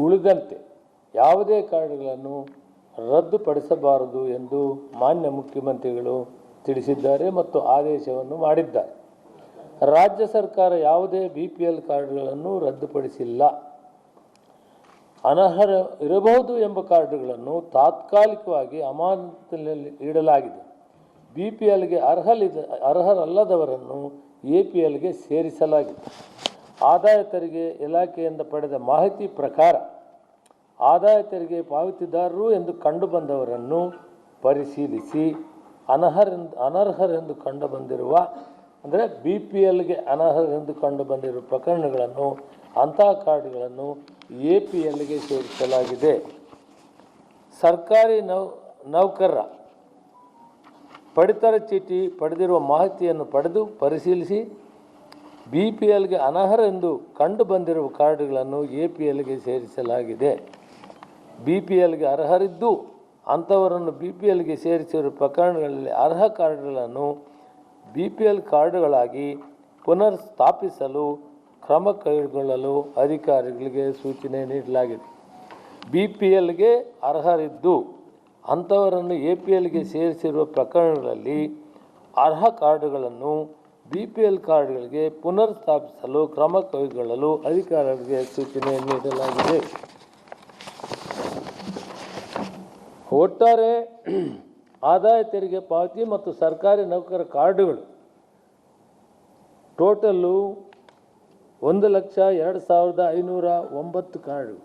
ಉಳಿದಂತೆ ಯಾವುದೇ ಕಾರ್ಡ್ಗಳನ್ನು ರದ್ದುಪಡಿಸಬಾರದು ಎಂದು ಮಾನ್ಯ ಮುಖ್ಯಮಂತ್ರಿಗಳು ತಿಳಿಸಿದ್ದಾರೆ ಮತ್ತು ಆದೇಶವನ್ನು ಮಾಡಿದ್ದಾರೆ. ರಾಜ್ಯ ಸರ್ಕಾರ ಯಾವುದೇ BPL ಕಾರ್ಡ್ಗಳನ್ನು ರದ್ದುಪಡಿಸಿಲ್ಲ. ಅನರ್ಹ ಇರಬಹುದು ಎಂಬ ಕಾರ್ಡ್ಗಳನ್ನು ತಾತ್ಕಾಲಿಕವಾಗಿ ಅಮಾನತಿನಲ್ಲಿ ಇಡಲಾಗಿದೆ. BPLಗೆ ಅರ್ಹರಲ್ಲದವರನ್ನು APLಗೆ ಸೇರಿಸಲಾಗಿದೆ. ಆದಾಯ ತೆರಿಗೆ ಇಲಾಖೆಯಿಂದ ಪಡೆದ ಮಾಹಿತಿ ಪ್ರಕಾರ ಆದಾಯ ತೆರಿಗೆ ಪಾವತಿದಾರರು ಎಂದು ಕಂಡುಬಂದವರನ್ನು ಪರಿಶೀಲಿಸಿ ಅನರ್ಹರೆಂದು ಕಂಡುಬಂದಿರುವ ಅಂದರೆ BPLಗೆ ಅನರ್ಹರೆಂದು ಕಂಡುಬಂದಿರುವ ಪ್ರಕರಣಗಳನ್ನು ಅಂತಹ ಕಾರ್ಡ್ಗಳನ್ನು APLಗೆ ಸೇರಿಸಲಾಗಿದೆ. ಸರ್ಕಾರಿ ನೌಕರರ ಪಡಿತರ ಚೀಟಿ ಪಡೆದಿರುವ ಮಾಹಿತಿಯನ್ನು ಪಡೆದು ಪರಿಶೀಲಿಸಿ BPLಗೆ ಅನರ್ಹರೆಂದು ಕಂಡುಬಂದಿರುವ ಕಾರ್ಡ್ಗಳನ್ನು APLಗೆ ಸೇರಿಸಲಾಗಿದೆ. BPLಗೆ ಅರ್ಹರಿದ್ದು ಅಂಥವರನ್ನು BPLಗೆ ಸೇರಿಸಿರುವ ಪ್ರಕರಣಗಳಲ್ಲಿ ಅರ್ಹ ಕಾರ್ಡ್ಗಳನ್ನು BPL ಕಾರ್ಡ್ಗಳಾಗಿ ಪುನರ್ ಸ್ಥಾಪಿಸಲು ಕ್ರಮ ಕೈಗೊಳ್ಳಲು ಅಧಿಕಾರಿಗಳಿಗೆ ಸೂಚನೆ ನೀಡಲಾಗಿದೆ. BPLಗೆ ಅರ್ಹರಿದ್ದು ಅಂಥವರನ್ನು APLಗೆ ಸೇರಿಸಿರುವ ಪ್ರಕರಣಗಳಲ್ಲಿ ಅರ್ಹ ಕಾರ್ಡ್ಗಳನ್ನು BPL ಕಾರ್ಡ್ಗಳಿಗೆ ಪುನರ್ ಸ್ಥಾಪಿಸಲು ಕ್ರಮ ಕೈಗೊಳ್ಳಲು ಅಧಿಕಾರಿಗಳಿಗೆ ಸೂಚನೆ ನೀಡಲಾಗಿದೆ. ಒಟ್ಟಾರೆ ಆದಾಯ ತೆರಿಗೆ ಪಾವತಿ ಮತ್ತು ಸರ್ಕಾರಿ ನೌಕರರ ಕಾರ್ಡುಗಳು ಟೋಟಲ್ಲು 1,02,509 ಕಾರ್ಡು.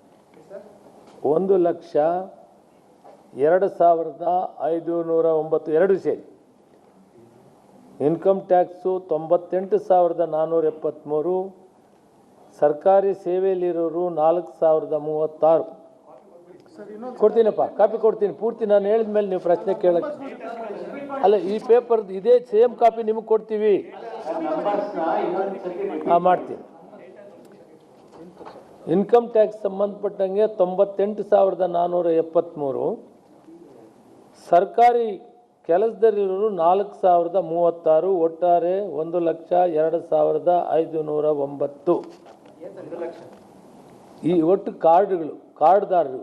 1,02,509 ಎರಡು ಸೇರಿ. Income tax 98,473. ಸರ್ಕಾರಿ ಸೇವೆಯಲ್ಲಿರೋರು 4,036. ಕೊಡ್ತೀನಪ್ಪ, ಕಾಪಿ ಕೊಡ್ತೀನಿ ಪೂರ್ತಿ. ನಾನು ಹೇಳಿದ ಮೇಲೆ ನೀವು ಪ್ರಶ್ನೆ ಕೇಳಕ್ಕೆ ಅಲ್ಲ, ಈ ಪೇಪರ್ದು ಇದೇ ಸೇಮ್ ಕಾಪಿ ನಿಮಗೆ ಕೊಡ್ತೀವಿ. ಮಾಡ್ತೀನಿ. ಇನ್ಕಮ್ ಟ್ಯಾಕ್ಸ್ ಸಂಬಂಧಪಟ್ಟಂಗೆ 98,473. ಸರ್ಕಾರಿ ಕೆಲಸದಲ್ಲಿರೋರು 4,036. ಒಟ್ಟಾರೆ 1,02,509. ಈ ಒಟ್ಟು ಕಾರ್ಡ್ದಾರರು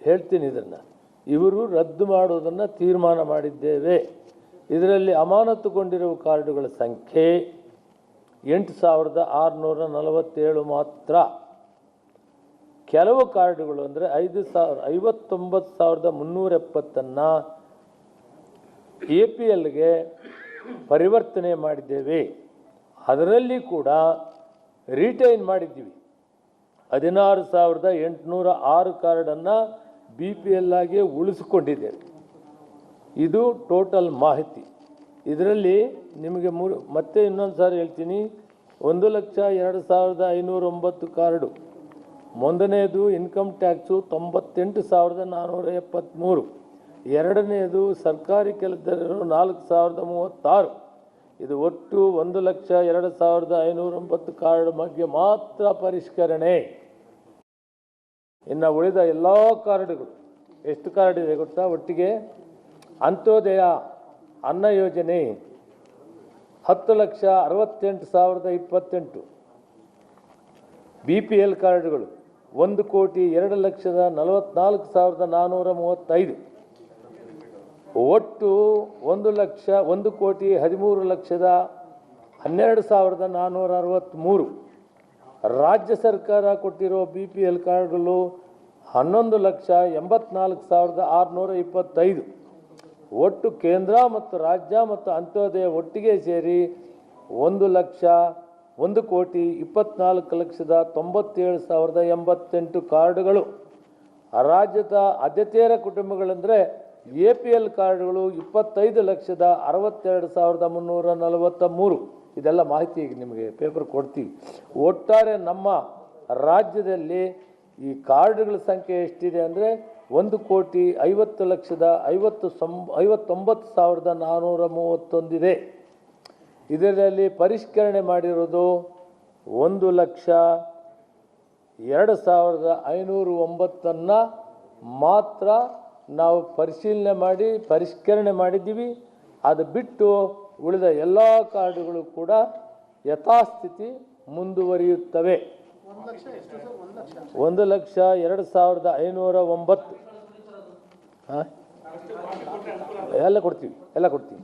ಹೇಳ್ತೀನಿ. ಇದನ್ನು ಇವರು ರದ್ದು ಮಾಡುವುದನ್ನು ತೀರ್ಮಾನ ಮಾಡಿದ್ದೇವೆ. ಇದರಲ್ಲಿ ಅಮಾನತುಗೊಂಡಿರುವ ಕಾರ್ಡುಗಳ ಸಂಖ್ಯೆ 8,647 ಮಾತ್ರ. ಕೆಲವು ಕಾರ್ಡುಗಳು ಅಂದರೆ 59,370 APLಗೆ ಪರಿವರ್ತನೆ ಮಾಡಿದ್ದೇವೆ. ಅದರಲ್ಲಿ ಕೂಡ ರಿಟೈನ್ ಮಾಡಿದ್ದೀವಿ. 16,806 ಕಾರ್ಡನ್ನು BPL ಆಗಿ ಉಳಿಸಿಕೊಂಡಿದ್ದೇವೆ. ಇದು ಟೋಟಲ್ ಮಾಹಿತಿ. ಇದರಲ್ಲಿ ನಿಮಗೆ ಮತ್ತೆ ಇನ್ನೊಂದು ಸಾರಿ ಹೇಳ್ತೀನಿ. 1,02,509 ಕಾರ್ಡು. ಮೊದಲನೇದು ಇನ್ಕಮ್ ಟ್ಯಾಕ್ಸು 98,473. ಎರಡನೇದು ಸರ್ಕಾರಿ ಕೆಲಸದಲ್ಲಿರೋ 4,036. ಇದು ಒಟ್ಟು 1,02,509 ಕಾರ್ಡ್ ಬಗ್ಗೆ ಮಾತ್ರ ಪರಿಷ್ಕರಣೆ. ಇನ್ನು ಉಳಿದ ಎಲ್ಲ ಕಾರ್ಡುಗಳು ಎಷ್ಟು ಕಾರ್ಡ್ ಇದೆ ಗೊತ್ತಾ? ಒಟ್ಟಿಗೆ ಅಂತ್ಯೋದಯ ಅನ್ನ ಯೋಜನೆ 10,68,28. BPL ಕಾರ್ಡುಗಳು 1,02,44,435. ಒಟ್ಟು 1,13,12,463. ರಾಜ್ಯ ಸರ್ಕಾರ ಕೊಟ್ಟಿರೋ BPL ಕಾರ್ಡ್ಗಳು 11,84,625. ಒಟ್ಟು ಕೇಂದ್ರ ಮತ್ತು ರಾಜ್ಯ ಮತ್ತು ಅಂತ್ಯೋದಯ ಒಟ್ಟಿಗೆ ಸೇರಿ 1,24,97,088 ಕಾರ್ಡುಗಳು. ರಾಜ್ಯದ ಆದ್ಯತೆಯರ ಕುಟುಂಬಗಳೆಂದರೆ APL ಕಾರ್ಡ್ಗಳು 25,62,343. ಇದೆಲ್ಲ ಮಾಹಿತಿ ಈಗ ನಿಮಗೆ ಪೇಪರ್ ಕೊಡ್ತೀವಿ. ಒಟ್ಟಾರೆ ನಮ್ಮ ರಾಜ್ಯದಲ್ಲಿ ಈ ಕಾರ್ಡ್ಗಳ ಸಂಖ್ಯೆ ಎಷ್ಟಿದೆ ಅಂದರೆ 1,50,59,431 ಇದೆ. ಇದರಲ್ಲಿ ಪರಿಷ್ಕರಣೆ ಮಾಡಿರೋದು 1,02,509 ಮಾತ್ರ ನಾವು ಪರಿಷ್ಕರಣೆ ಮಾಡಿದ್ದೀವಿ. ಅದು ಬಿಟ್ಟು ಉಳಿದ ಎಲ್ಲ ಕಾರ್ಡುಗಳು ಕೂಡ ಯಥಾಸ್ಥಿತಿ ಮುಂದುವರಿಯುತ್ತವೆ. 1,02,509 ಹಾಂ ಎಲ್ಲ ಕೊಡ್ತೀವಿ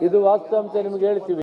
ಇದು ವಾಸ್ತವಾಂಶ ನಿಮ್ಗೆ ಹೇಳ್ತೀವಿ.